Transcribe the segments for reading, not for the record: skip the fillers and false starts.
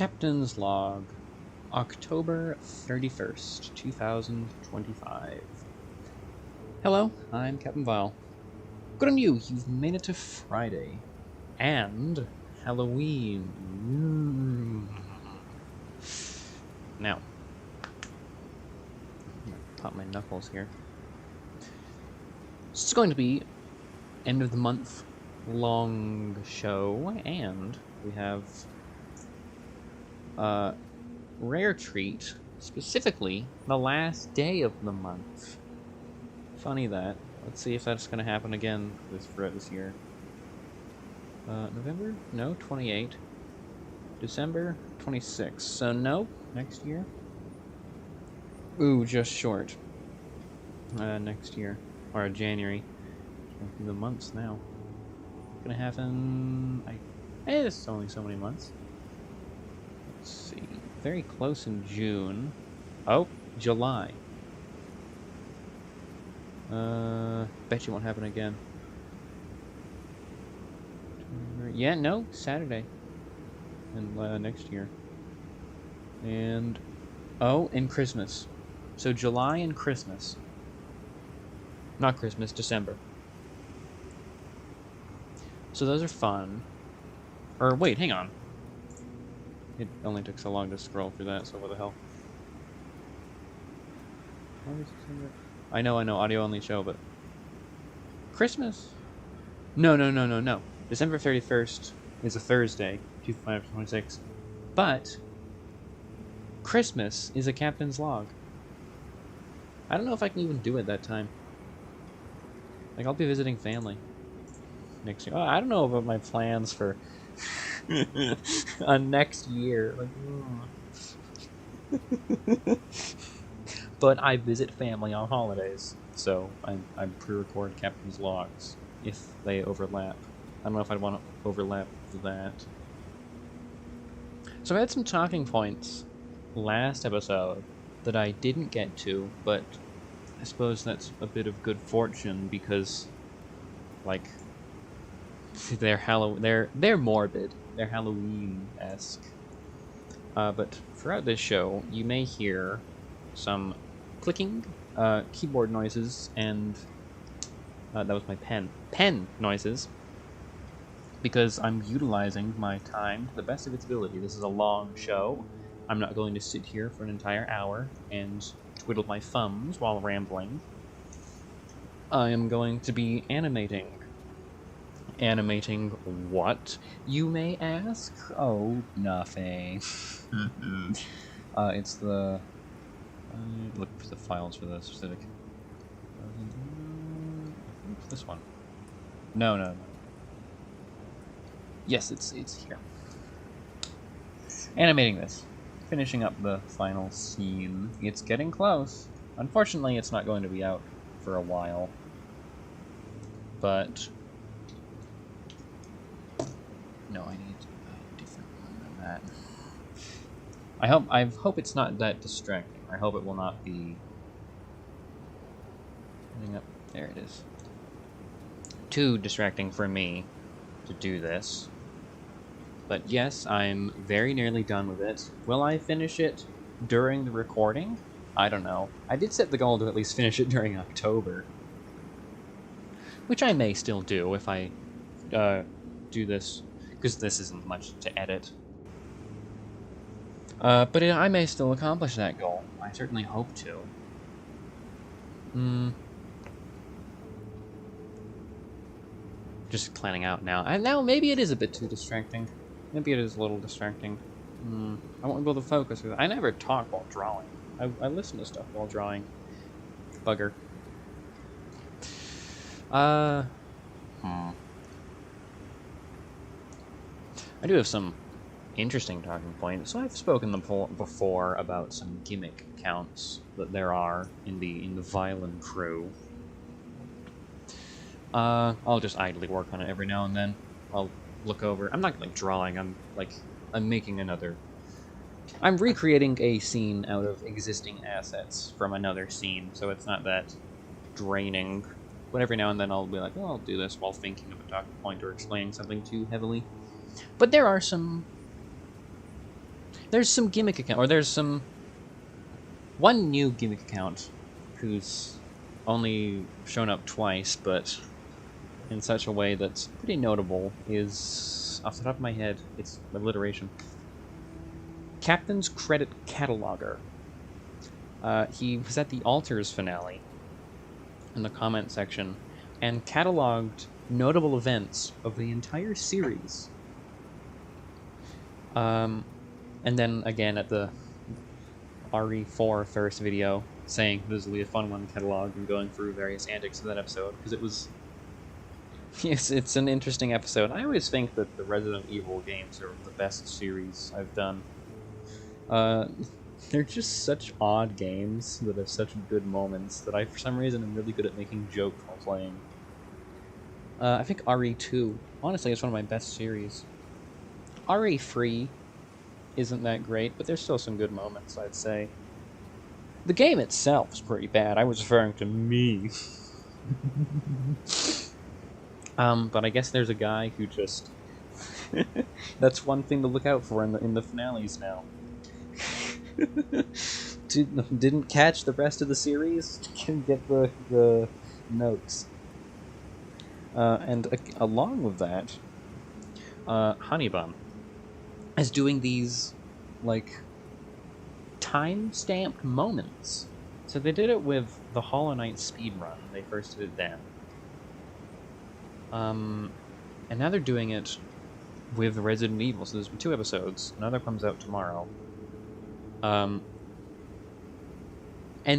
Captain's Log, October 31st, 2025. Hello, I'm Captain Vile. Good on you, you've made it to Friday. And Halloween. Now, I'm gonna pop my knuckles here. This is going to be end of the month long show, and we have a rare treat, specifically the last day of the month. Funny that. Let's see if that's going to happen again throughout this year. November? No, 28. December? 26. So no, next year. Ooh, just short. Next year. Or January. The months now. It's gonna happen... it's only so many months. Let's see. Very close in June. Oh, July. Bet you won't happen again. Yeah, no, Saturday. And next year. And... oh, and Christmas. So July and Christmas. Not Christmas, December. So those are fun. Or wait, hang on. It only took so long to scroll through that, so what the hell? I know, audio only show, but... Christmas? No. December 31st is a Thursday, 2526. But... Christmas is a Captain's Log. I don't know if I can even do it that time. Like, I'll be visiting family next year. Oh, I don't know about my plans for next year. Like, but I visit family on holidays, so I pre-record Captain's Logs if they overlap. I don't know if I'd want to overlap that. So I had some talking points last episode that I didn't get to, but I suppose that's a bit of good fortune because, like, they're morbid, they're Halloween-esque. But throughout this show, you may hear some clicking, keyboard noises, and that was my pen noises, because I'm utilizing my time to the best of its ability. This is a long show. I'm not going to sit here for an entire hour and twiddle my thumbs while rambling. I am going to be animating. Animating what, you may ask? Oh, nothing. It's the... look for the files for the specific... It's this one. No. Yes, it's here. Animating this. Finishing up the final scene. It's getting close. Unfortunately, it's not going to be out for a while. But... no, I need a different one than that. I hope it's not that distracting. I hope it will not be... there it is. Too distracting for me to do this. But yes, I'm very nearly done with it. Will I finish it during the recording? I don't know. I did set the goal to at least finish it during October. Which I may still do if I do this, because this isn't much to edit. But I may still accomplish that goal. I certainly hope to. Just planning out now. And now maybe it is a bit too distracting. Maybe it is a little distracting. I won't be able to focus. I never talk while drawing. I listen to stuff while drawing. Bugger. I do have some interesting talking points. So I've spoken before about some gimmick counts that there are in the Violin crew. I'll just idly work on it every now and then. I'll look over. I'm not like drawing. I'm making another. I'm recreating a scene out of existing assets from another scene, so it's not that draining. But every now and then I'll be like, oh, I'll do this while thinking of a talking point or explaining something too heavily. But there are some There's some gimmick account, or there's some one new gimmick account who's only shown up twice, but in such a way that's pretty notable is, off the top of my head, it's alliteration. Captain's Credit Cataloger. He was at the Altars finale in the comment section and cataloged notable events of the entire series. And then again at the RE4 first video, saying this will be a fun one to catalog and going through various antics of that episode, because it was... Yes, it's an interesting episode. I always think that the Resident Evil games are the best series I've done. They're just such odd games that have such good moments that I, for some reason, am really good at making jokes while playing. I think RE2, honestly, is one of my best series. RE3 isn't that great, but there's still some good moments, I'd say. The game itself is pretty bad. I was referring to me. But I guess there's a guy who just... That's one thing to look out for in the finales now. Didn't catch the rest of the series? Can get the notes. And along with that, Honeybun is doing these, like, time-stamped moments. So they did it with the Hollow Knight speedrun. They first did it then. And now they're doing it with Resident Evil. So there's been 2 episodes. Another comes out tomorrow. And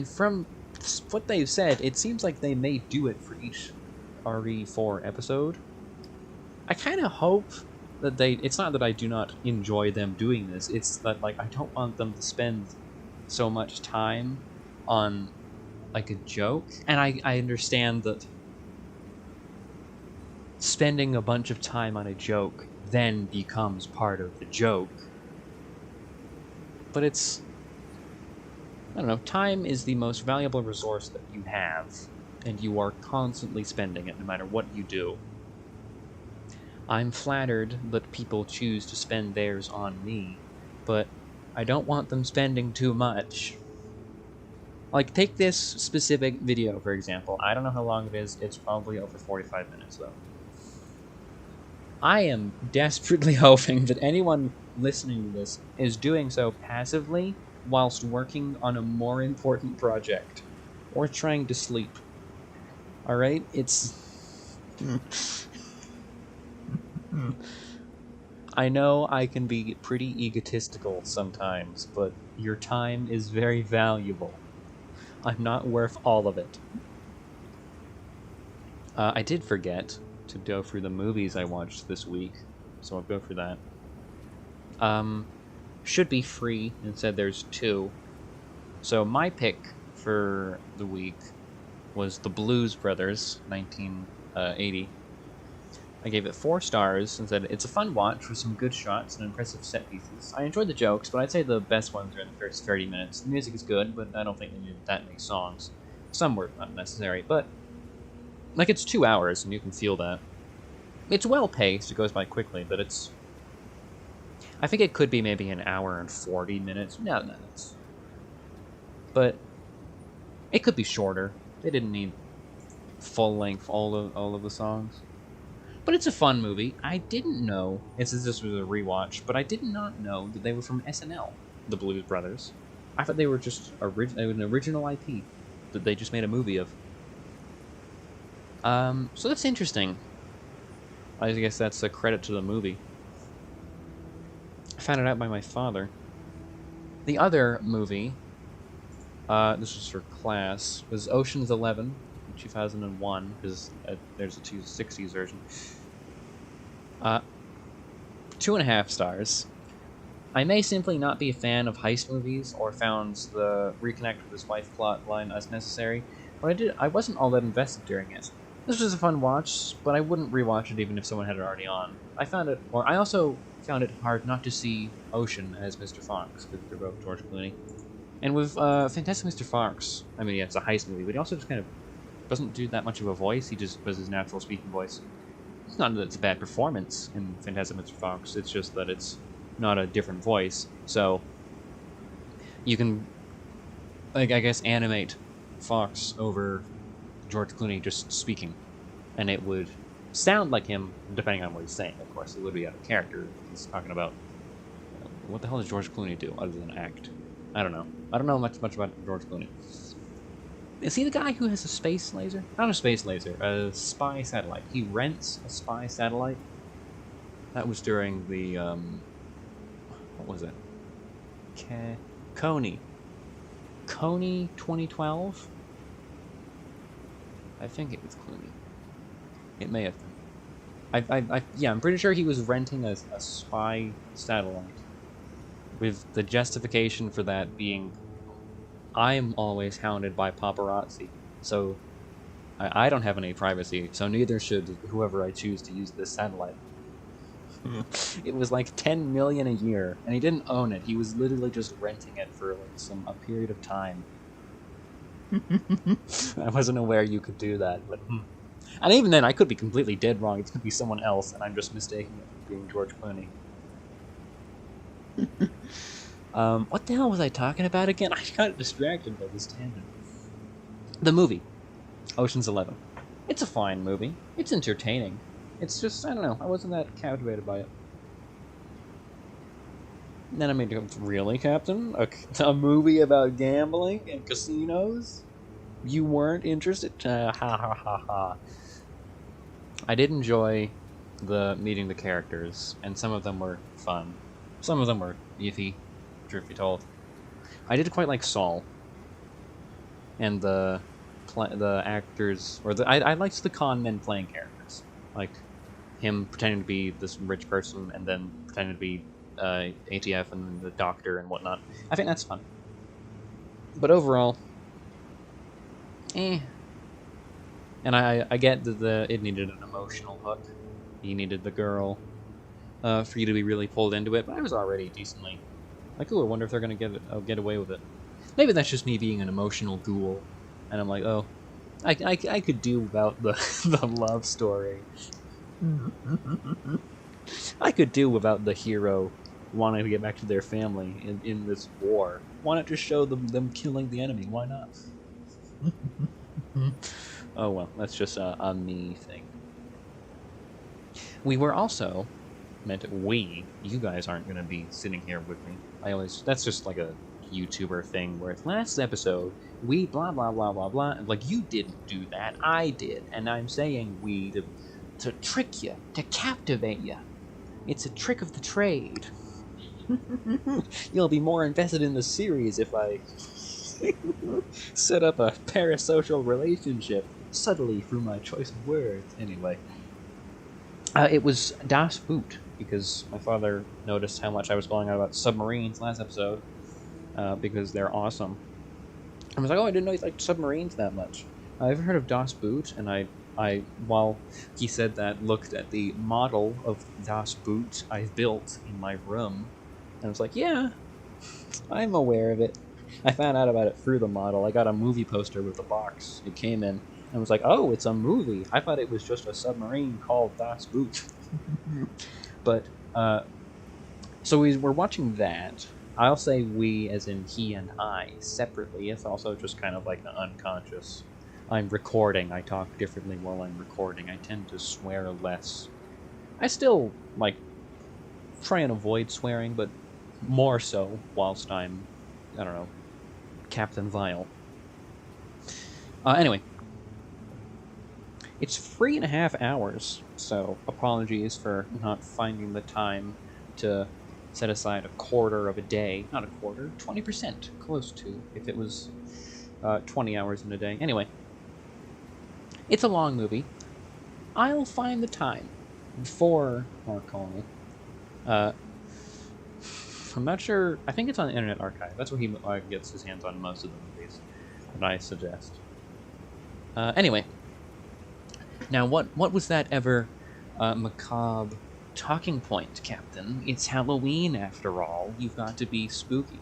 from what they've said, it seems like they may do it for each RE4 episode. I kind of hope that they... It's not that I do not enjoy them doing this, it's that, like, I don't want them to spend so much time on, like, a joke. And I understand that spending a bunch of time on a joke then becomes part of the joke. But it's... I don't know, time is the most valuable resource that you have, and you are constantly spending it no matter what you do. I'm flattered that people choose to spend theirs on me, but I don't want them spending too much. Like, take this specific video, for example. I don't know how long it is. It's probably over 45 minutes, though. I am desperately hoping that anyone listening to this is doing so passively whilst working on a more important project, or trying to sleep. Alright? It's... I know I can be pretty egotistical sometimes, but your time is very valuable. I'm not worth all of it. I did forget to go through the movies I watched this week, so I'll go through that. Should be free, instead there's 2. So my pick for the week was The Blues Brothers, 1980. I gave it 4 stars and said it's a fun watch with some good shots and impressive set pieces. I enjoyed the jokes, but I'd say the best ones are in the first 30 minutes. The music is good, but I don't think they needed that many songs. Some were unnecessary, but like, it's 2 hours and you can feel that. It's well paced, it goes by quickly, but it's... I think it could be maybe an hour and 40 minutes. No, it's... But it could be shorter. They didn't need full length all of the songs. But it's a fun movie. I didn't know, this was a rewatch, but I did not know that they were from SNL, the Blues Brothers. I thought they were just an original IP that they just made a movie of. So that's interesting. I guess that's a credit to the movie. I found it out by my father. The other movie, this was for class, was Ocean's 11, 2001, because there's a 260s version. 2.5 stars. I may simply not be a fan of heist movies, or found the reconnect with his wife plot line as necessary, but I wasn't all that invested during it. This was a fun watch, but I wouldn't rewatch it even if someone had it already on. I also found it hard not to see Ocean as Mr. Fox, because they're both George Clooney. And with Fantastic Mr. Fox, I mean, yeah, it's a heist movie, but he also just kind of doesn't do that much of a voice. He just does his natural speaking voice. It's not that it's a bad performance in Fantastic Mr. Fox, it's just that it's not a different voice. So you can, like, I guess, animate Fox over George Clooney just speaking, and it would sound like him, depending on what he's saying. Of course, it would be out of character. He's talking about, what the hell does George Clooney do other than act? I don't know. I don't know much about George Clooney. Is he the guy who has a space laser? Not a space laser, a spy satellite. He rents a spy satellite. That was during the, what was it? Coney 2012? I think it was Clooney. It may have been. Yeah, I'm pretty sure he was renting a spy satellite. With the justification for that being, I'm always hounded by paparazzi, so I don't have any privacy, so neither should whoever I choose to use this satellite. It was like $10 million a year, and he didn't own it. He was literally just renting it for like a period of time. I wasn't aware you could do that, but and even then, I could be completely dead wrong. It could be someone else, and I'm just mistaking it for being George Clooney. What the hell was I talking about again? I got distracted by this tangent. The movie, Ocean's 11. It's a fine movie. It's entertaining. It's just, I don't know, I wasn't that captivated by it. And then I made it, really, Captain? A movie about gambling and casinos? You weren't interested? Ha ha ha ha. I did enjoy meeting the characters, and some of them were fun. Some of them were iffy, truth be told. I did quite like Saul. And the actors, or I liked the con men playing characters. Like him pretending to be this rich person, and then pretending to be ATF and the doctor and whatnot. I think that's fun. But overall, And I get that it needed an emotional hook. You needed the girl for you to be really pulled into it, but I was already decently like, ooh, I wonder if they're gonna get away with it. Maybe that's just me being an emotional ghoul, and I'm like, oh, I could do without the the love story. I could do without the hero wanting to get back to their family in this war. Why not just show them killing the enemy? Why not? Oh well, that's just a me thing. We were also meant you guys aren't going to be sitting here with me. That's just like a YouTuber thing where it's last episode, we blah blah blah blah blah. Like, you didn't do that, I did, and I'm saying we to trick you, to captivate you. It's a trick of the trade. You'll be more invested in the series if I set up a parasocial relationship subtly through my choice of words. Anyway, it was Das Boot, because my father noticed how much I was going on about submarines last episode, because they're awesome. I was like, oh, I didn't know you liked submarines that much. I've heard of Das Boot, and I while he said that, looked at the model of Das Boot I've built in my room, and I was like, yeah, I'm aware of it. I found out about it through the model. I got a movie poster with the box it came in, and I was like, oh, it's a movie. I thought it was just a submarine called Das Boot. But, so we're watching that. I'll say we, as in he and I, separately. It's also just kind of like an unconscious. I'm recording. I talk differently while I'm recording. I tend to swear less. I still, like, try and avoid swearing, but more so whilst I'm, I don't know, Captain Vile. Anyway. It's 3.5 hours, so apologies for not finding the time to set aside a quarter of a day. Not a quarter, 20%, close to, if it was 20 hours in a day. Anyway, it's a long movie. I'll find the time for Mark Colony. I'm not sure. I think it's on the Internet Archive. That's where he gets his hands on most of the movies that I suggest. Anyway. Now, what was that ever macabre talking point, Captain? It's Halloween, after all. You've got to be spooky.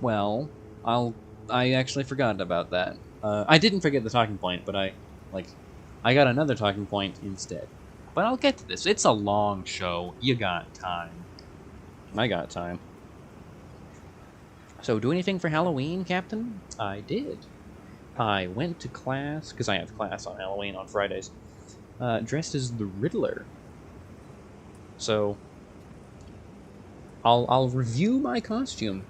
Well, I actually forgot about that. I didn't forget the talking point, but I got another talking point instead. But I'll get to this. It's a long show. You got time. I got time. So, do anything for Halloween, Captain? I did. I went to class, because I have class on Halloween on Fridays, dressed as the Riddler. So, I'll review my costume.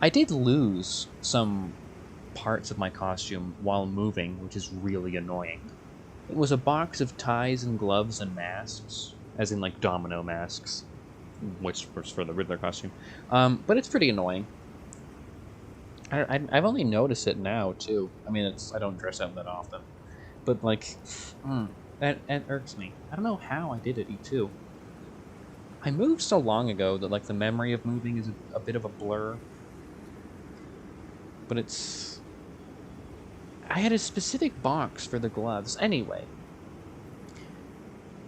I did lose some parts of my costume while moving, which is really annoying. It was a box of ties and gloves and masks, as in like domino masks, which was for the Riddler costume. But it's pretty annoying. I've only noticed it now too. I mean, I don't dress up that often, but like, that irks me. I don't know how I did it too. I moved so long ago that like the memory of moving is a bit of a blur. But I had a specific box for the gloves. Anyway,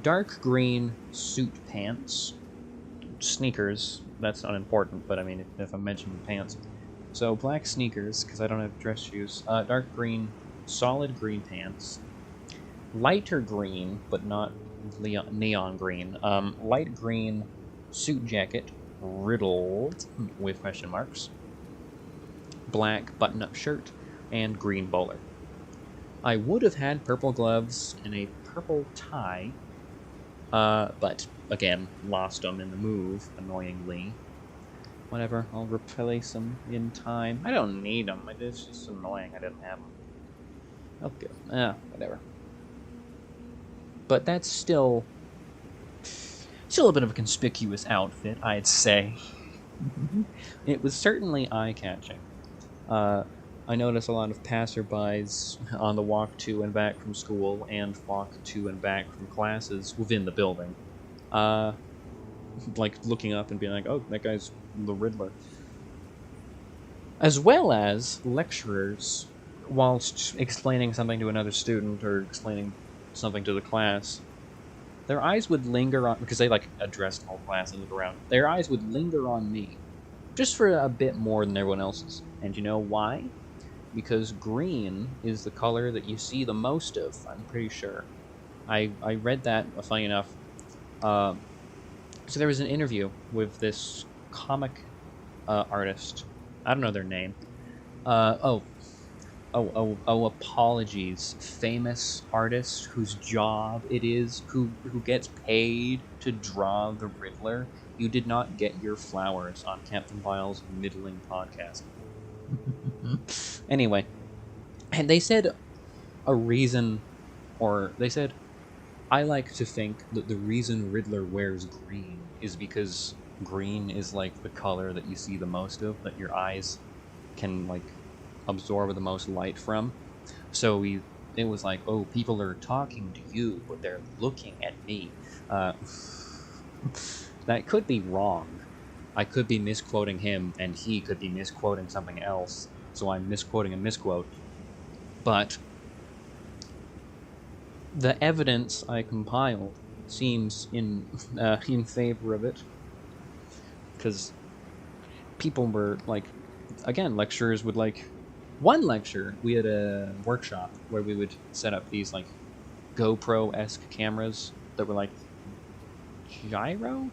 dark green suit pants, sneakers. That's unimportant, but I mean, if I'm mentioning pants. So black sneakers, because I don't have dress shoes. Dark green, solid green pants. Lighter green, but not neon green. Light green suit jacket, riddled with question marks. Black button-up shirt, and green bowler. I would have had purple gloves and a purple tie, but again, lost them in the move, annoyingly. Whatever, I'll replace them in time. I don't need them, it's just annoying I didn't have them. Okay, whatever. But that's still a bit of a conspicuous outfit, I'd say. It was certainly eye-catching. I noticed a lot of passerbys on the walk to and back from school and walk to and back from classes within the building. Like looking up and being like, oh, that guy's the Riddler. As well as lecturers, whilst explaining something to another student or explaining something to the class, their eyes would linger on, because they like addressed the whole class and look around, their eyes would linger on me. Just for a bit more than everyone else's. And you know why? Because green is the color that you see the most of, I'm pretty sure. I read that, funny enough. So there was an interview with this comic artist. I don't know their name. Apologies. Famous artist whose job it is, who gets paid to draw the Riddler. You did not get your flowers on Captain Vile's middling podcast. Anyway, and they said I like to think that the reason Riddler wears green is because green is like the color that you see the most of, that your eyes can like absorb the most light from. So it was like, oh, people are talking to you, but they're looking at me. That could be wrong. I could be misquoting him, and he could be misquoting something else, so I'm misquoting a misquote. But the evidence I compiled seems in favor of it, because people were like, again, lecturers would like. One lecture, we had a workshop where we would set up these like GoPro-esque cameras that were like gyro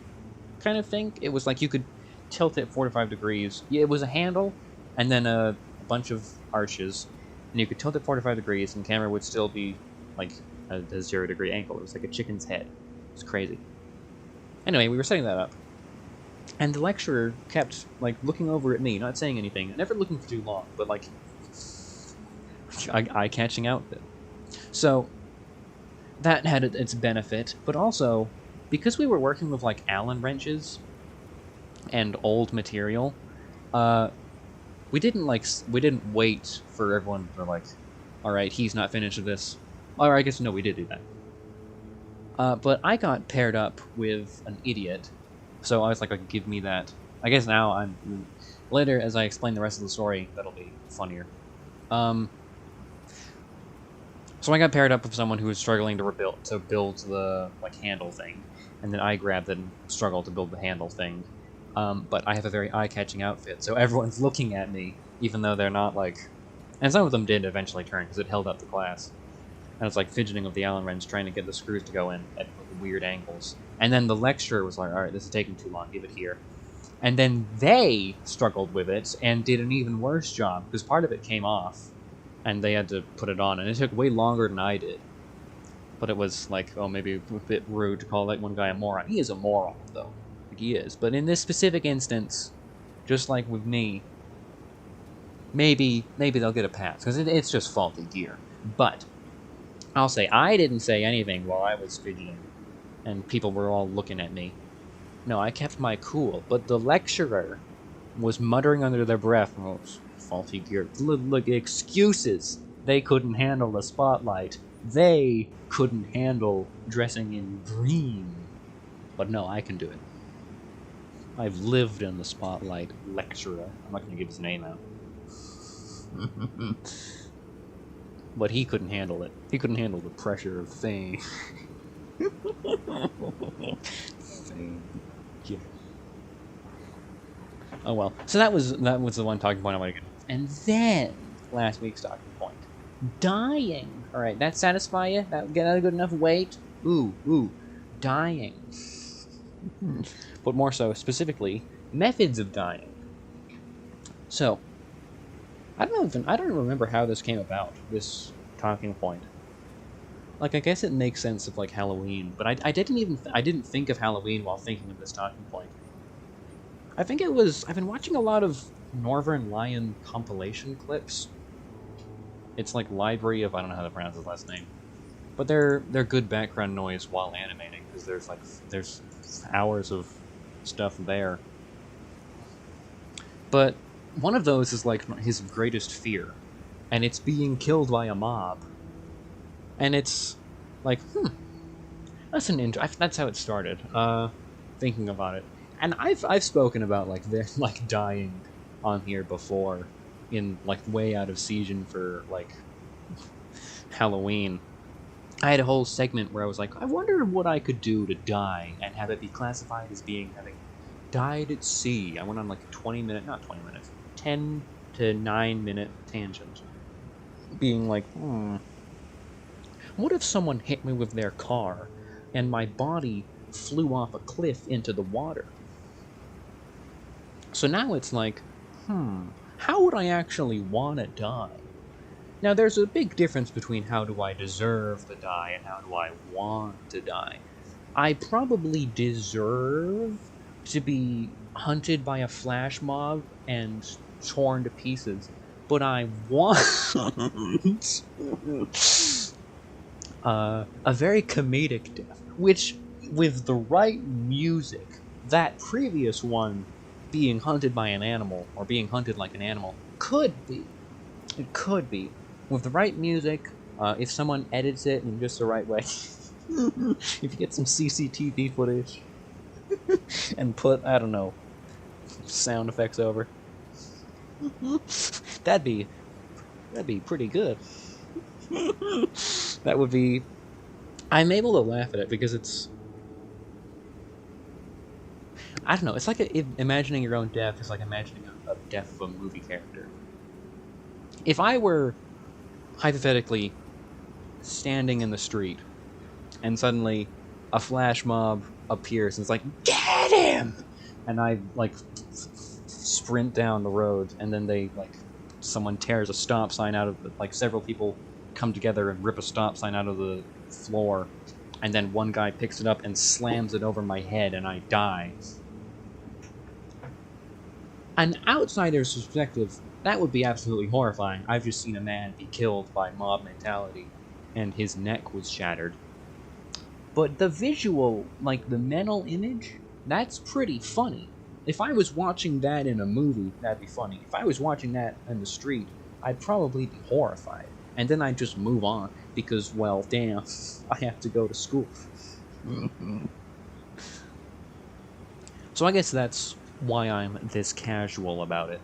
kind of thing. It was like you could tilt it 45 degrees. Yeah, it was a handle and then a bunch of arches, and you could tilt it 45 degrees and the camera would still be like at a 0-degree angle. It was like a chicken's head. It was crazy. Anyway, we were setting that up, and the lecturer kept like looking over at me, not saying anything, never looking for too long, but like eye-catching outfit. So that had its benefit, but also because we were working with like Allen wrenches and old material, we didn't wait for everyone to like, all right, he's not finished with this. Or I guess no, we did do that. But I got paired up with an idiot, so I was like, give me that. I guess now later as I explain the rest of the story, that'll be funnier. So I got paired up with someone who was struggling to build the like handle thing, and then I grabbed and struggled to build the handle thing. But I have a very eye-catching outfit, so everyone's looking at me, even though they're not like. And some of them did eventually turn because it held up the class, and it's like fidgeting with the Allen wrench trying to get the screws to go in at weird angles. And then the lecturer was like, all right, this is taking too long, give it here. And then they struggled with it and did an even worse job, because part of it came off, and they had to put it on, and it took way longer than I did. But it was like, oh, maybe a bit rude to call that one guy a moron. He is a moron, though. Like, he is. But in this specific instance, just like with me, maybe they'll get a pass, because it's just faulty gear. But I'll say, I didn't say anything while I was fidgeting, and people were all looking at me. No, I kept my cool, but the lecturer was muttering under their breath, oh, faulty gear. Look, excuses. They couldn't handle the spotlight. They couldn't handle dressing in green. But no, I can do it. I've lived in the spotlight, lecturer. I'm not going to give his name out. But he couldn't handle it. He couldn't handle the pressure of fame. Fame. Yeah. Oh well. So that was the one talking point I wanted to get. And then last week's talking point. Dying. Alright, that satisfy you? That get a good enough weight? Ooh. Dying. But more so, specifically, methods of dying. So, I don't remember how this came about, this talking point. Like, I guess it makes sense of, like, Halloween, but I didn't think of Halloween while thinking of this talking point. I think it was, I've been watching a lot of Northern Lion compilation clips. It's like Library of, I don't know how to pronounce his last name. But they're good background noise while animating, because there's hours of stuff there. But one of those is like his greatest fear, and it's being killed by a mob. And it's like, that's that's how it started. Thinking about it, and I've spoken about like they're like dying on here before, in like way out of season for like Halloween. I had a whole segment where I was like, I wonder what I could do to die and have it be classified as having died at sea. I went on like a 10 to 9 minute tangent. Being like, what if someone hit me with their car and my body flew off a cliff into the water? So now it's like, how would I actually want to die? Now, there's a big difference between how do I deserve to die and how do I want to die. I probably deserve to be hunted by a flash mob and torn to pieces, but I want a very comedic death, which, with the right music, that previous one, being hunted by an animal, or being hunted like an animal, could be. It could be. With the right music, if someone edits it in just the right way, if you get some CCTV footage, and put, I don't know, sound effects over, that'd be pretty good. That would be... I'm able to laugh at it because it's... I don't know, it's like imagining your own death is like imagining a death of a movie character. If I were, hypothetically, standing in the street, and suddenly a flash mob appears and it's like, get him! And I, like, sprint down the road, and then someone tears a stop sign out of the, like, several people come together and rip a stop sign out of the floor, and then one guy picks it up and slams it over my head, and I die. An outsider's perspective, that would be absolutely horrifying. I've just seen a man be killed by mob mentality, and his neck was shattered. But the visual, like the mental image, that's pretty funny. If I was watching that in a movie, that'd be funny. If I was watching that in the street, I'd probably be horrified. And then I'd just move on, because, well, damn, I have to go to school. So I guess that's why I'm this casual about it.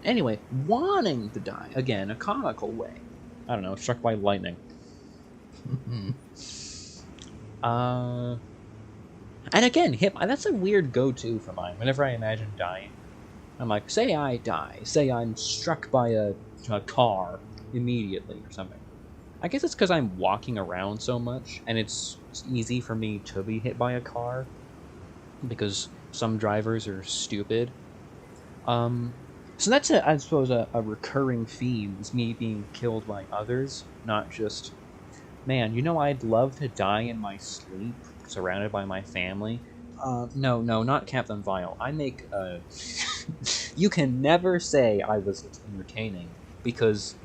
Anyway, wanting to die, again, a comical way. I don't know, struck by lightning. And again, that's a weird go-to for mine. Whenever I imagine dying, I'm like, say I die. Say I'm struck by a car immediately or something. I guess it's because I'm walking around so much, and it's easy for me to be hit by a car, because some drivers are stupid. So that's, I suppose, a recurring theme, is me being killed by others, not just... Man, I'd love to die in my sleep, surrounded by my family. No, not Captain Vile. I make, You can never say I was entertaining, because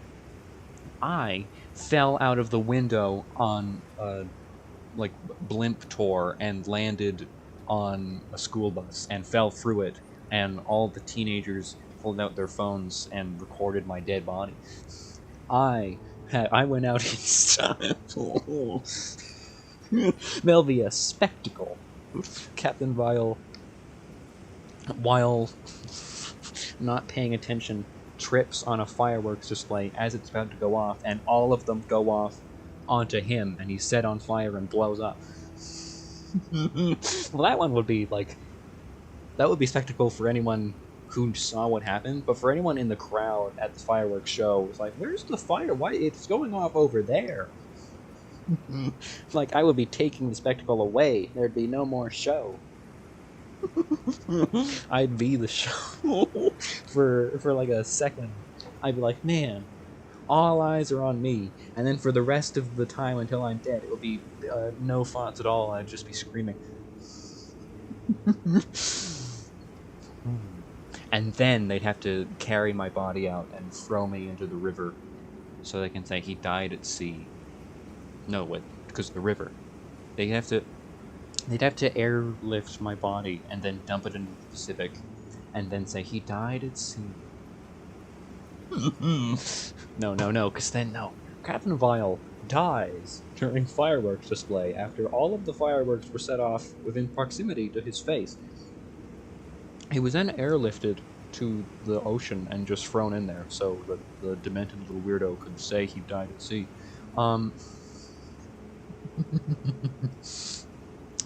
I fell out of the window on like blimp tour and landed on a school bus and fell through it, and all the teenagers pulled out their phones and recorded my dead body. I went out in style. There'll be a spectacle. Captain Vile, while not paying attention, trips on a fireworks display as it's about to go off, and all of them go off onto him, and he's set on fire and blows up. Well, that one would be spectacle for anyone who saw what happened, but for anyone in the crowd at the fireworks show, it's like, where's the fire? Why it's going off over there? Like, I would be taking the spectacle away. There'd be no more show. I'd be the show for like a second. I'd be like, man, all eyes are on me, and then for the rest of the time until I'm dead, it would be no thoughts at all. I'd just be screaming. And then they'd have to carry my body out and throw me into the river, so they can say he died at sea. No, wait, because of the river. They'd have to airlift my body and then dump it into the Pacific, and then say he died at sea. No, because then, no. Captain Vile dies during fireworks display after all of the fireworks were set off within proximity to his face. He was then airlifted to the ocean and just thrown in there, so that the demented little weirdo could say he died at sea.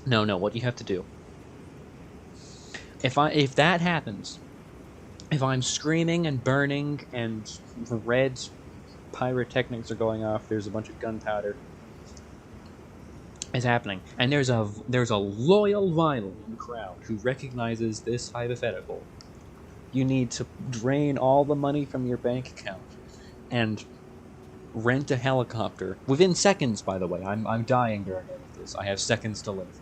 No, what you have to do. If that happens, if I'm screaming and burning and the red pyrotechnics are going off, there's a bunch of gunpowder is happening, and there's a loyal Vinyl in the crowd who recognizes this hypothetical. You need to drain all the money from your bank account and rent a helicopter within seconds. By the way, I'm dying during this. I have seconds to live.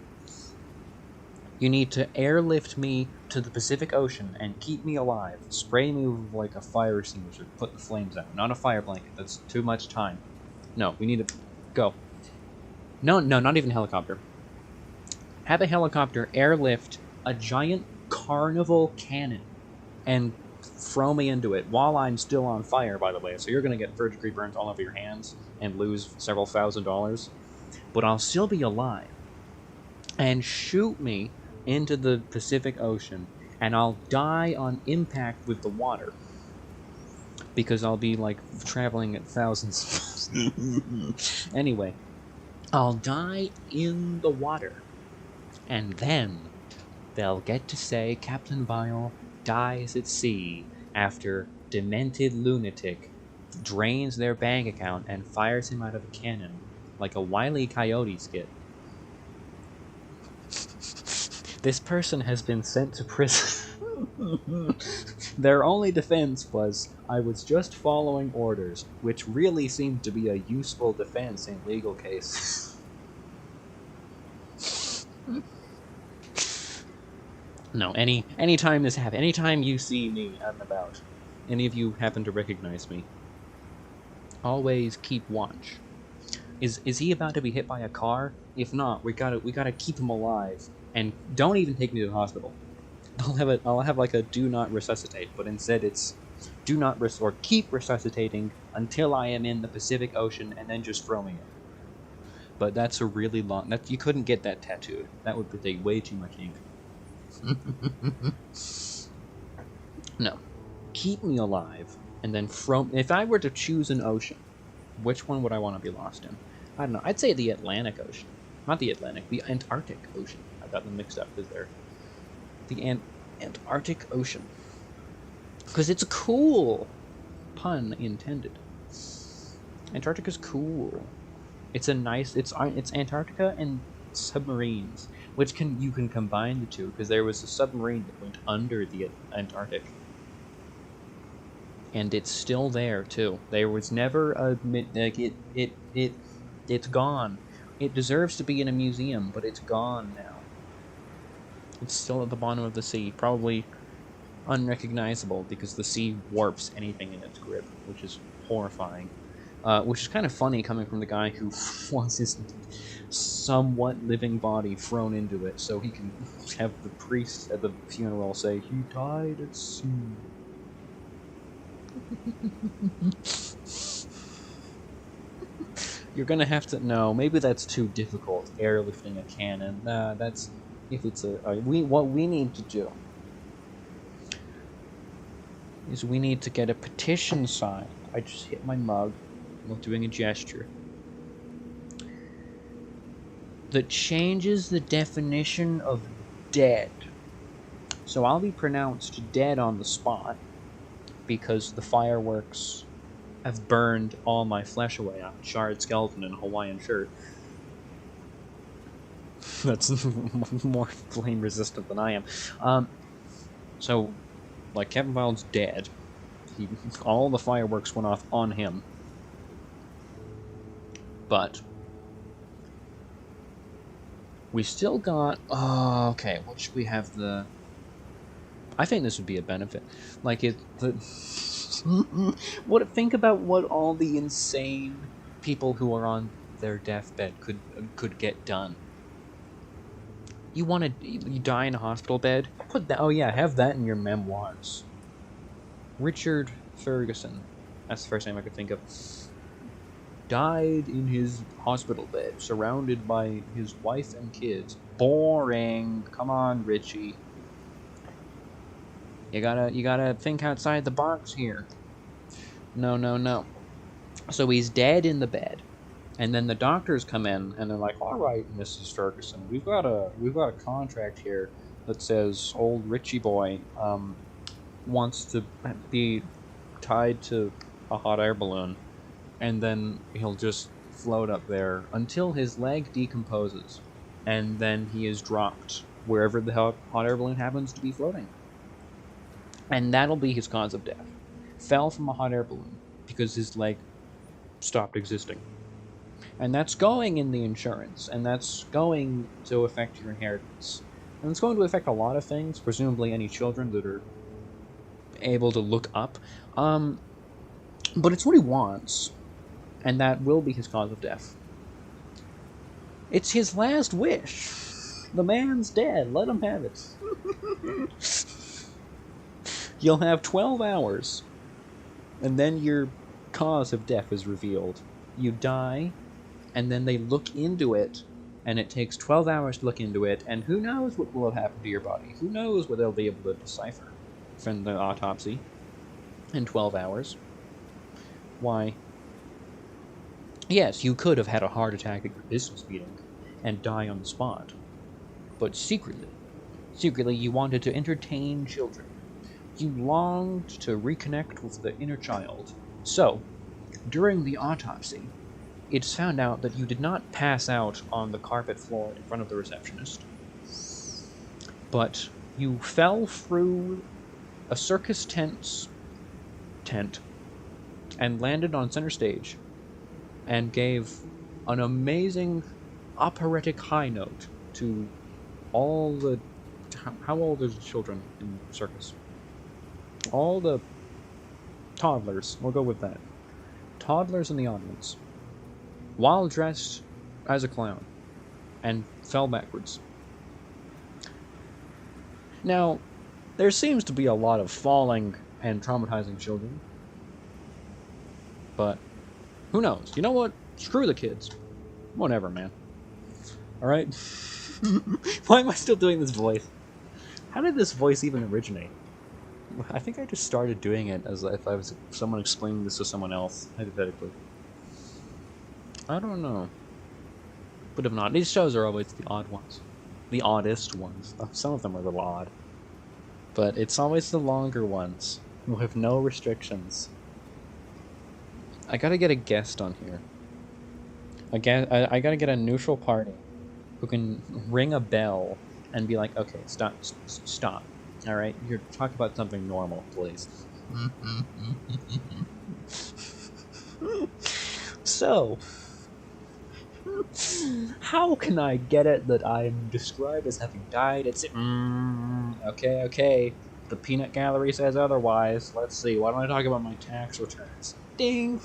You need to airlift me to the Pacific Ocean and keep me alive. Spray me with like a fire extinguisher, put the flames out. Not a fire blanket. That's too much time. No, we need to go. No, not even helicopter. Have a helicopter airlift a giant carnival cannon and throw me into it while I'm still on fire, by the way. So you're going to get third-degree burns all over your hands and lose several $1,000s. But I'll still be alive. And shoot me into the Pacific Ocean, and I'll die on impact with the water. Because I'll be, like, traveling at thousands. Anyway, I'll die in the water. And then they'll get to say Captain Vile dies at sea after demented lunatic drains their bank account and fires him out of a cannon like a Wile E. Coyote skit. This person has been sent to prison. Their only defense was, I was just following orders, which really seemed to be a useful defense in legal cases. No, anytime this happens, anytime you see me out and about, any of you happen to recognize me, always keep watch. Is he about to be hit by a car? If not, we gotta keep him alive, and don't even take me to the hospital. I'll have like a do not resuscitate, but instead it's do not or keep resuscitating until I am in the Pacific Ocean, and then just throw me in. But that's a really long. You couldn't get that tattooed. That would take way too much ink. No, keep me alive, and then if I were to choose an ocean, which one would I want to be lost in? I don't know. I'd say the Atlantic Ocean. Not the Atlantic, the Antarctic Ocean. I got them mixed up because they're the Antarctic Ocean. Because it's cool. Pun intended. Antarctica's cool. It's a nice. It's Antarctica and submarines, which you can combine the two because there was a submarine that went under the Antarctic, and it's still there too. There was never a like it's gone. It deserves to be in a museum, but it's gone now. It's still at the bottom of the sea, probably unrecognizable because the sea warps anything in its grip, which is horrifying. Which is kind of funny coming from the guy who wants his somewhat living body thrown into it so he can have the priest at the funeral say, "He died at sea." You're gonna have to... No, maybe that's too difficult, airlifting a cannon. That's... If it's what we need to do is we need to get a petition signed. I just hit my mug while doing a gesture that changes the definition of dead. So I'll be pronounced dead on the spot because the fireworks have burned all my flesh away. I'm a charred skeleton in a Hawaiian shirt. That's more flame resistant than I am. So, like, Kevin Wilde's dead. All the fireworks went off on him. But we still got... Oh, okay. What should we have the... I think this would be a benefit. Like, think about what all the insane people who are on their deathbed could get done. You die in a hospital bed? Put that... Oh yeah, have that in your memoirs. Richard Ferguson. That's the first name I could think of. Died in his hospital bed, surrounded by his wife and kids. Boring. Come on, Richie. You gotta think outside the box here. No. So he's dead in the bed. And then the doctors come in and they're like, "All right, Mrs. Ferguson, we've got a contract here that says old Richie boy wants to be tied to a hot air balloon, and then he'll just float up there until his leg decomposes, and then he is dropped wherever the hot air balloon happens to be floating. And that'll be his cause of death. Fell from a hot air balloon because his leg stopped existing. And that's going in the insurance, and that's going to affect your inheritance. And it's going to affect a lot of things, presumably any children that are able to look up. But it's what he wants, and that will be his cause of death. It's his last wish. The man's dead. Let him have it. You'll have 12 hours, and then your cause of death is revealed. You die, and then they look into it, and it takes 12 hours to look into it, and who knows what will have happened to your body? Who knows what they'll be able to decipher from the autopsy in 12 hours? Why? Yes, you could have had a heart attack at your business meeting and die on the spot, but secretly you wanted to entertain children. You longed to reconnect with the inner child. So, during the autopsy, it's found out that you did not pass out on the carpet floor in front of the receptionist, but you fell through a circus tent and landed on center stage and gave an amazing operatic high note to all the... How old are the children in the circus? All the toddlers, we'll go with that. Toddlers in the audience, while dressed as a clown, and fell backwards. Now, there seems to be a lot of falling and traumatizing children, but who knows? You know what? Screw the kids. Whatever, man. Alright? Why am I still doing this voice? How did this voice even originate? I think I just started doing it as if I was someone explaining this to someone else, hypothetically. I don't know. But if not, these shows are always the odd ones. The oddest ones. Some of them are a little odd. But it's always the longer ones, with no restrictions. I gotta get a guest on here. Again, I gotta get a neutral party who can ring a bell and be like, okay, stop. All right, you're talking about something normal, please. So, how can I get it that I'm described as having died? It's okay. The peanut gallery says otherwise. Let's see. Why don't I talk about my tax returns? Ding.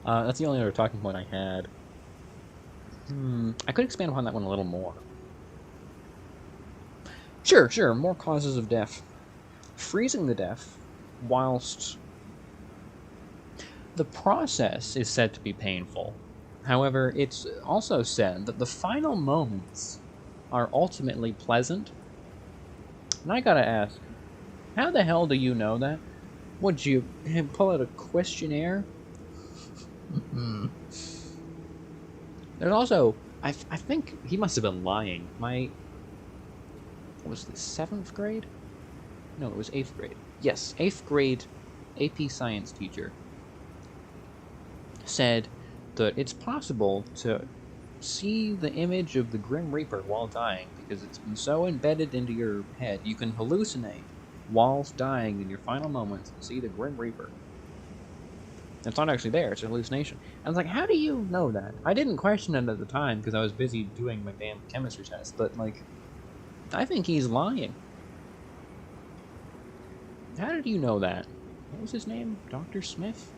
That's the only other talking point I had. I could expand upon that one a little more. Sure. More causes of death. Freezing the death, whilst the process is said to be painful. However, it's also said that the final moments are ultimately pleasant. And I gotta ask, how the hell do you know that? Would you pull out a questionnaire? There's also, I think he must have been lying. What was this, 7th grade? No, it was 8th grade. Yes, 8th grade AP science teacher said that it's possible to see the image of the Grim Reaper while dying because it's been so embedded into your head. You can hallucinate whilst dying in your final moments and see the Grim Reaper. It's not actually there, it's a hallucination. I was like, how do you know that? I didn't question it at the time because I was busy doing my damn chemistry test, but, like, I think he's lying. How did you know that? What was his name? Dr. Smith?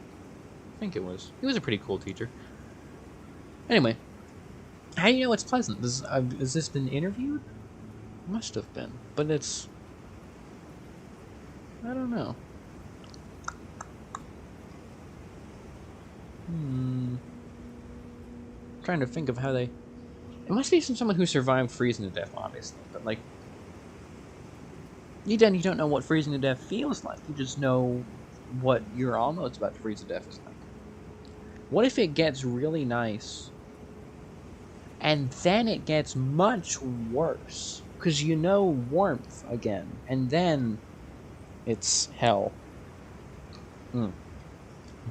I think it was. He was a pretty cool teacher. Anyway, how do you know it's pleasant? Has this been interviewed? Must have been, but it's... I don't know. Trying to think of how they... It must be from someone who survived freezing to death, obviously, but, like... You don't know what freezing to death feels like. You just know what you're almost about to freeze to death is like. What if it gets really nice, and then it gets much worse? Because you know warmth again, and then it's hell.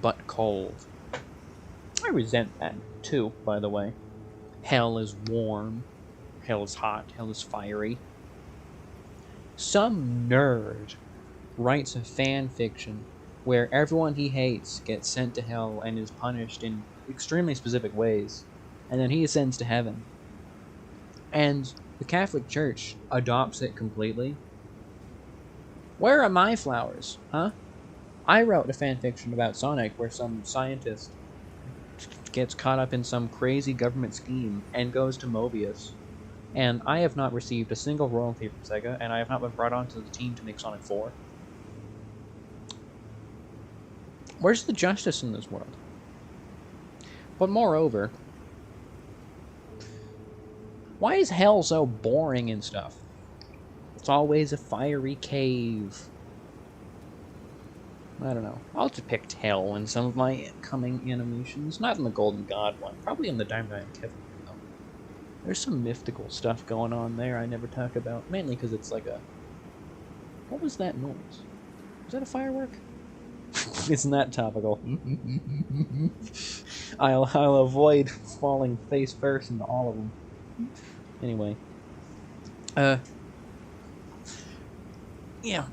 But cold. I resent that, too, by the way. Hell is warm. Hell is hot. Hell is fiery. Some nerd writes a fan fiction where everyone he hates gets sent to hell and is punished in extremely specific ways, and then he ascends to heaven. And the Catholic Church adopts it completely. Where are my flowers, huh? I wrote a fan fiction about Sonic where some scientist gets caught up in some crazy government scheme and goes to Mobius. And I have not received a single royalty from Sega, and I have not been brought onto the team to make Sonic 4. Where's the justice in this world? But moreover, why is hell so boring and stuff? It's always a fiery cave. I don't know. I'll depict hell in some of my coming animations. Not in the Golden God one. Probably in the Diamond and Kevin. There's some mystical stuff going on there I never talk about. Mainly because it's like a... What was that noise? Was that a firework? It's not topical. I'll avoid falling face first into all of them. Anyway. Yeah.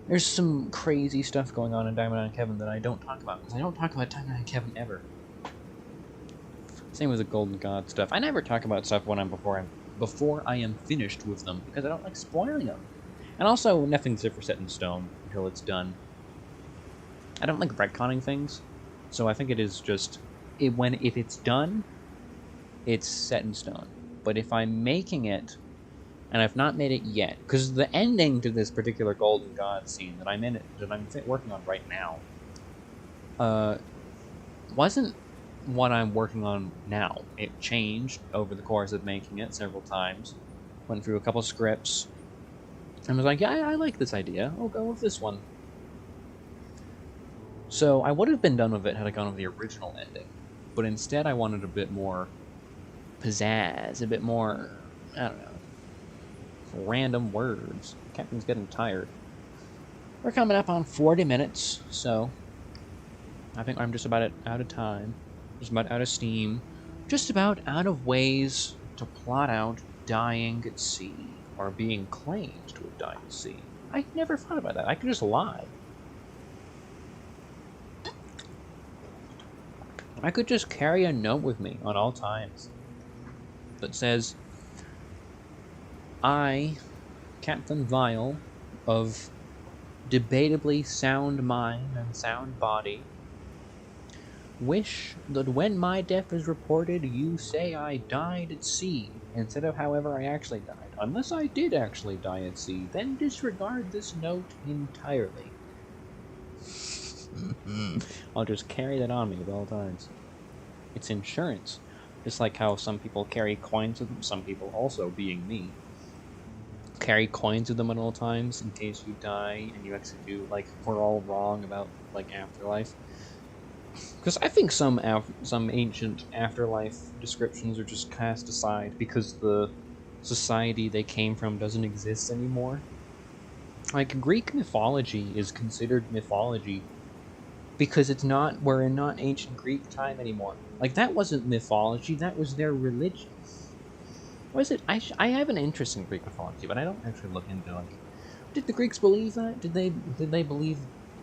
There's some crazy stuff going on in Diamond and Kevin that I don't talk about. Because I don't talk about Diamond and Kevin ever. Same with the Golden God stuff. I never talk about stuff when before I am finished with them, because I don't like spoiling them. And also, nothing's ever set in stone until it's done. I don't like retconning things, so I think it is just... If it's done, it's set in stone. But if I'm making it, and I've not made it yet, because the ending to this particular Golden God scene that I'm working on right now, wasn't what I'm working on now. It changed over the course of making it several times. Went through a couple scripts. And was like, yeah, I like this idea. I'll go with this one. So I would have been done with it had I gone with the original ending. But instead I wanted a bit more pizzazz, a bit more, I don't know. random words. Captain's getting tired. We're coming up on 40 minutes, so I think I'm just about out of time. Just about out of steam. Just about out of ways to plot out dying at sea, or being claimed to have died at sea. I never thought about that. I could just lie. I could just carry a note with me on all times that says, I, Captain Vile, of debatably sound mind and sound body, wish that when my death is reported, you say I died at sea, instead of however I actually died. Unless I did actually die at sea, then disregard this note entirely. I'll just carry that on me at all times. It's insurance. Just like how some people carry coins with them, some people, also being me, carry coins with them at all times in case you die and you actually do, like, we're all wrong about, like, afterlife. Because I think some ancient afterlife descriptions are just cast aside because the society they came from doesn't exist anymore. Like, Greek mythology is considered mythology because we're in not ancient Greek time anymore. Like, that wasn't mythology, that was their religion. What is it? I have an interest in Greek mythology, but I don't actually look into, like, did the Greeks believe that? Did they believe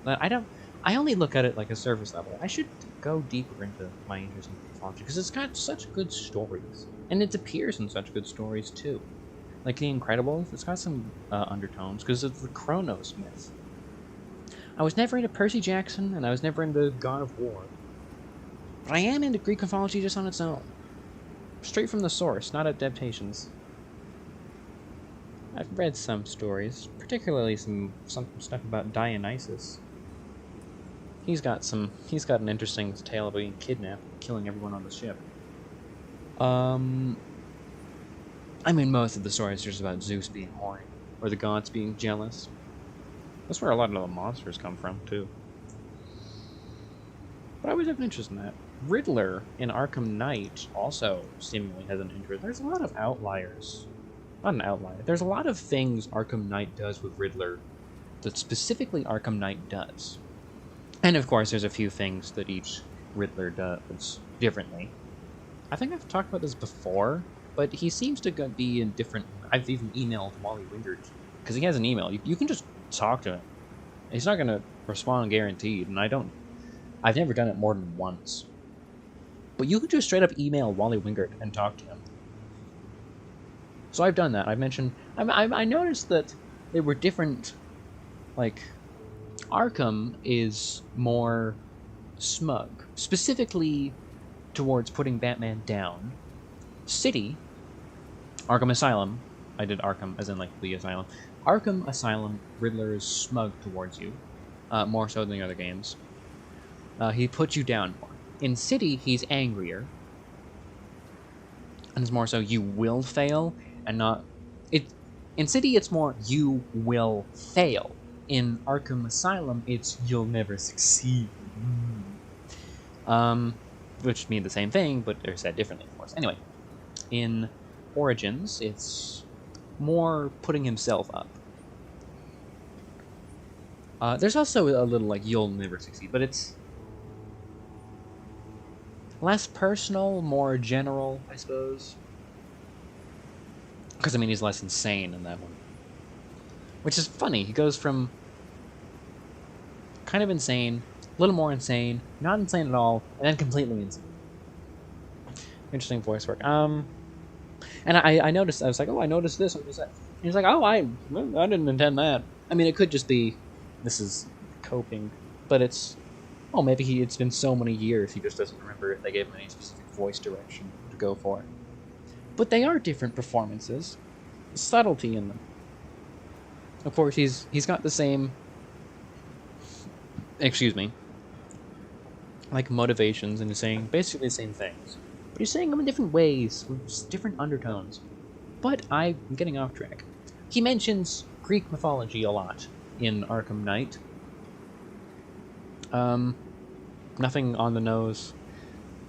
that? I only look at it like a surface level. I should go deeper into my interest in mythology, because it's got such good stories. And it appears in such good stories, too. Like The Incredibles, it's got some undertones, because of the Kronos myth. I was never into Percy Jackson, and I was never into God of War. But I am into Greek mythology just on its own. Straight from the source, not adaptations. I've read some stories, particularly some stuff about Dionysus. He's got an interesting tale of being kidnapped, killing everyone on the ship. I mean, most of the stories are just about Zeus being horny, or the gods being jealous. That's where a lot of the monsters come from, too. But I always have an interest in that. Riddler in Arkham Knight also seemingly has an interest. There's a lot of outliers. Not an outlier. There's a lot of things Arkham Knight does with Riddler that specifically Arkham Knight does. And of course, there's a few things that each Riddler does differently. I think I've talked about this before, but he seems to be in different... I've even emailed Wally Wingert, because he has an email. You can just talk to him. He's not going to respond guaranteed, and I've never done it more than once. But you could just straight up email Wally Wingert and talk to him. So I've done that. I've mentioned... I noticed that there were different... Like, Arkham is more smug, specifically towards putting Batman down. City, Arkham Asylum, I did Arkham as in, like, the asylum. Arkham Asylum, Riddler is smug towards you, more so than the other games. He puts you down more. In City, he's angrier, and it's more so you will fail, and not... In City, it's more you will fail. In Arkham Asylum, it's you'll never succeed. Which mean the same thing, but they're said differently, of course. Anyway, in Origins, it's more putting himself up. There's also a little, like, you'll never succeed, but it's less personal, more general, I suppose. Because, I mean, he's less insane in that one. Which is funny. He goes from kind of insane, a little more insane, not insane at all, and then completely insane. Interesting voice work. And I noticed, I was like, oh, I noticed this. He's like, oh, I didn't intend that. I mean, it could just be, this is coping, but it's, oh, maybe it's been so many years, he just doesn't remember if they gave him any specific voice direction to go for. But they are different performances. Subtlety in them. Of course, he's got the same, excuse me, like, motivations, and he's saying basically the same things. But he's saying them in different ways, with different undertones. But I'm getting off track. He mentions Greek mythology a lot in Arkham Knight. Nothing on the nose.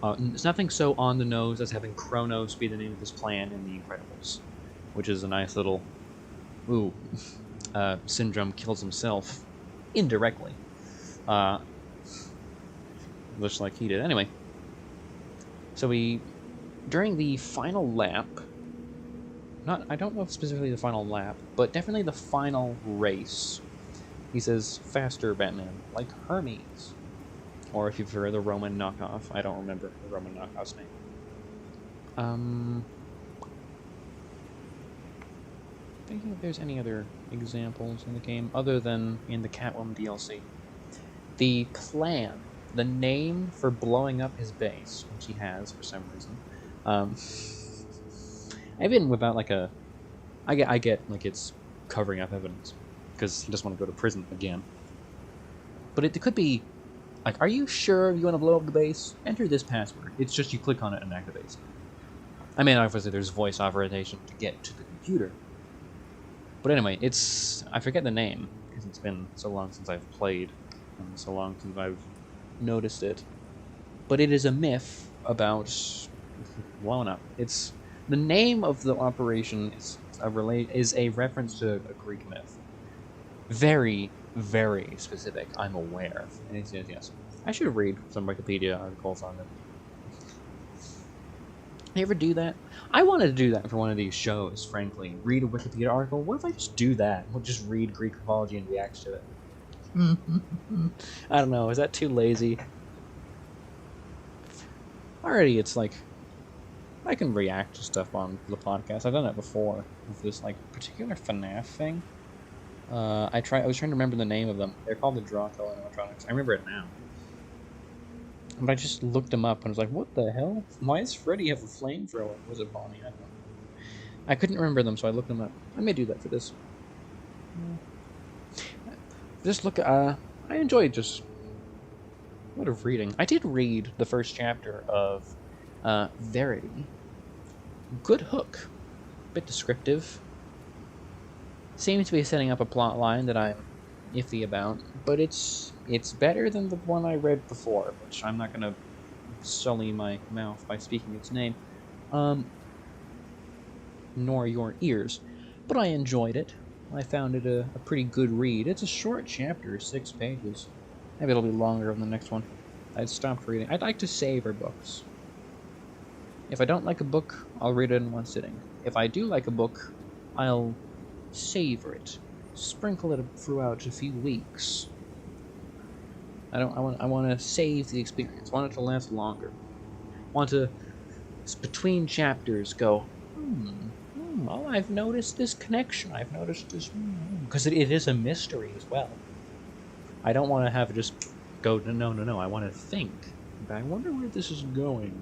It's nothing so on the nose as having Kronos be the name of this plan in The Incredibles, which is a nice little ooh, Syndrome kills himself indirectly. Just like he did. Anyway, so during the final lap, I don't know if specifically the final lap, but definitely the final race, he says, "Faster, Batman, like Hermes." Or if you prefer the Roman knockoff, I don't remember the Roman knockoff's name. Thinking if there's any other examples in the game other than in the Catwoman DLC. The plan, the name for blowing up his base, which he has for some reason. I've been without like a. I get like it's covering up evidence because he doesn't want to go to prison again. But it could be like, are you sure you want to blow up the base? Enter this password. It's just you click on it and it activates. I mean, obviously there's voice authorization to get to the computer. But anyway, I forget the name because it's been so long since I've played and so long since I've noticed it. But it is a myth about blowing up. It's the name of the operation is a reference to a Greek myth. Very, very specific, I'm aware. And he says yes. I should read some Wikipedia articles on it. You ever do that? I wanted to do that for one of these shows, frankly. Read a Wikipedia article. What if I just do that? We'll just read Greek mythology and react to it. I don't know. Is that too lazy? Already, it's like I can react to stuff on the podcast. I've done it before with this like particular FNAF thing. I was trying to remember the name of them. They're called the Draco animatronics. I remember it now. But I just looked them up and was like, what the hell? Why does Freddy have a flamethrower? Was it Bonnie? I don't know. I couldn't remember them, so I looked them up. I may do that for this. Just look, I enjoyed just a lot of reading. I did read the first chapter of Verity. Good hook. Bit descriptive. Seems to be setting up a plot line that I'm iffy about, but it's better than the one I read before, which I'm not going to sully my mouth by speaking its name, nor your ears, but I enjoyed it. I found it a pretty good read. It's a short chapter, 6 pages. Maybe it'll be longer in the next one. I stopped reading. I'd like to savor books. If I don't like a book, I'll read it in one sitting. If I do like a book, I'll savor it. Sprinkle it throughout a few weeks. I want to save the experience. I want it to last longer. I want to, between chapters, go, oh, I've noticed this connection. I've noticed this, because it is a mystery as well. I don't want to have it just go, no. I want to think. I wonder where this is going.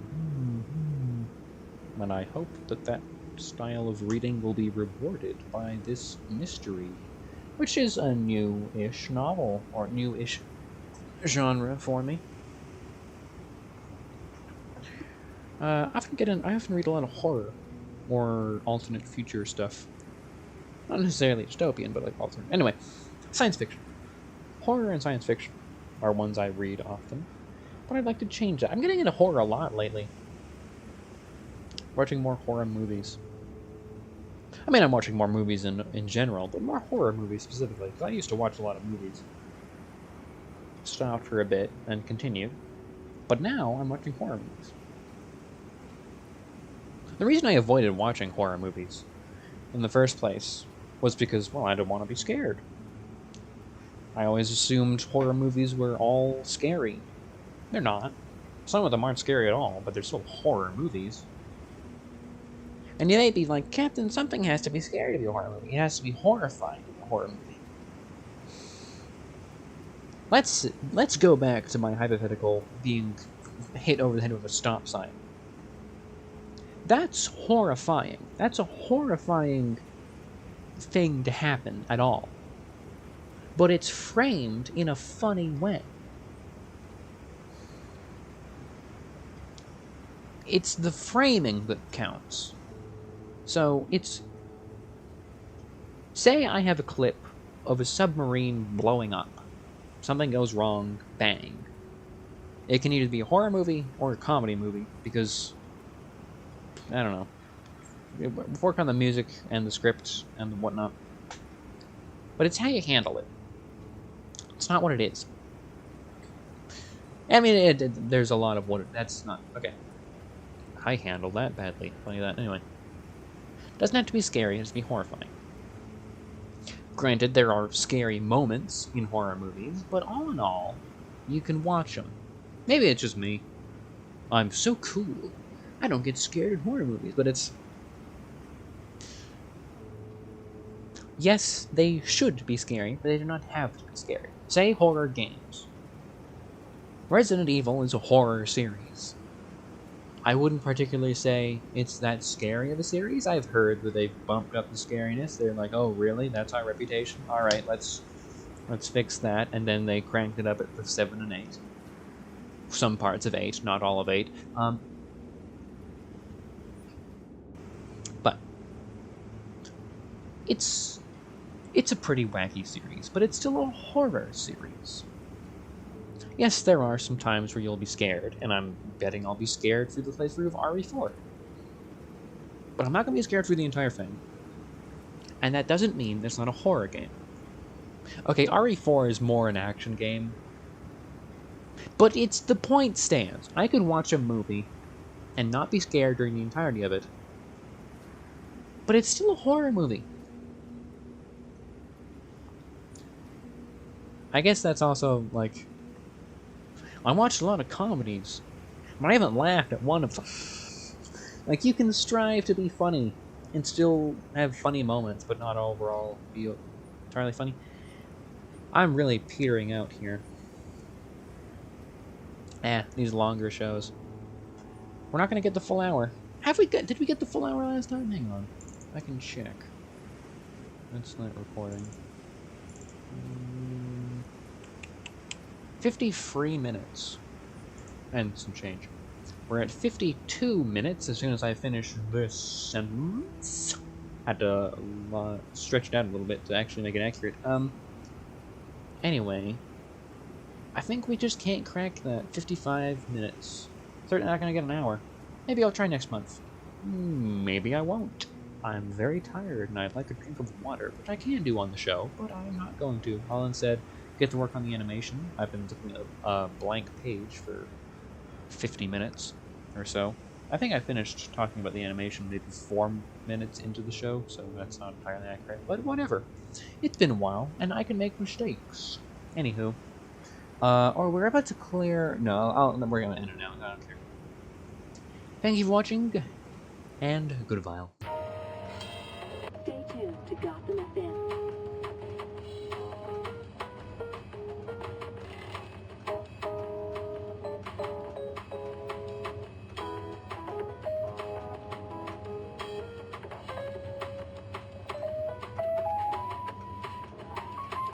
And I hope that style of reading will be rewarded by this mystery, which is a new-ish novel, or new-ish genre for me. I often read a lot of horror, or alternate future stuff. Not necessarily dystopian, but like alternate. Anyway, science fiction. Horror and science fiction are ones I read often, but I'd like to change that. I'm getting into horror a lot lately. Watching more horror movies. I mean, I'm watching more movies in general, but more horror movies specifically, because I used to watch a lot of movies. Stopped for a bit and continued, but now I'm watching horror movies. The reason I avoided watching horror movies in the first place was because, well, I didn't want to be scared. I always assumed horror movies were all scary. They're not. Some of them aren't scary at all, but they're still horror movies. And you may be like, Captain, something has to be scary to be a horror movie. It has to be horrifying to be a horror movie. Let's go back to my hypothetical being hit over the head with a stop sign. That's horrifying. That's a horrifying thing to happen at all. But it's framed in a funny way. It's the framing that counts. So, say I have a clip of a submarine blowing up. Something goes wrong, bang. It can either be a horror movie or a comedy movie, because, I don't know. Work on the music and the script and whatnot. But it's how you handle it. It's not what it is. I mean, there's a lot of what that's not. Okay. I handled that badly. Funny that. Anyway. Doesn't have to be scary, it has to be horrifying. Granted, there are scary moments in horror movies, but all in all, you can watch them. Maybe it's just me. I'm so cool. I don't get scared in horror movies, but it's... Yes, they should be scary, but they do not have to be scary. Say horror games. Resident Evil is a horror series. I wouldn't particularly say it's that scary of a series. I've heard that they've bumped up the scariness. They're like, oh, really? That's our reputation? All right, let's fix that. And then they cranked it up at the 7 and 8. Some parts of 8, not all of 8. But it's a pretty wacky series, but it's still a horror series. Yes, there are some times where you'll be scared, and I'm betting I'll be scared through the playthrough of RE4. But I'm not going to be scared through the entire thing. And that doesn't mean it's not a horror game. Okay, RE4 is more an action game. But it's the point stands. I could watch a movie and not be scared during the entirety of it. But it's still a horror movie. I guess that's also, like... I watched a lot of comedies, but I haven't laughed at one of them. Like, you can strive to be funny and still have funny moments, but not overall be entirely funny. I'm really petering out here. These longer shows. We're not going to get the full hour. Did we get the full hour last time? Hang on. I can check. That's not recording. 53 minutes. And some change. We're at 52 minutes as soon as I finish this sentence. Had to stretch it out a little bit to actually make it accurate. Anyway. I think we just can't crack that 55 minutes. Certainly not going to get an hour. Maybe I'll try next month. Maybe I won't. I'm very tired and I'd like a drink of water, which I can do on the show, but I'm not going to. I'll instead get to work on the animation. I've been looking at a blank page for 50 minutes or so. I think I finished talking about the animation maybe 4 minutes into the show, so that's not entirely accurate, but whatever. It's been a while, and I can make mistakes. Anywho. Or we're about to clear... No, we're going to end it now. I don't care. Thank you for watching, and goodbye. Stay tuned to Gotham FM.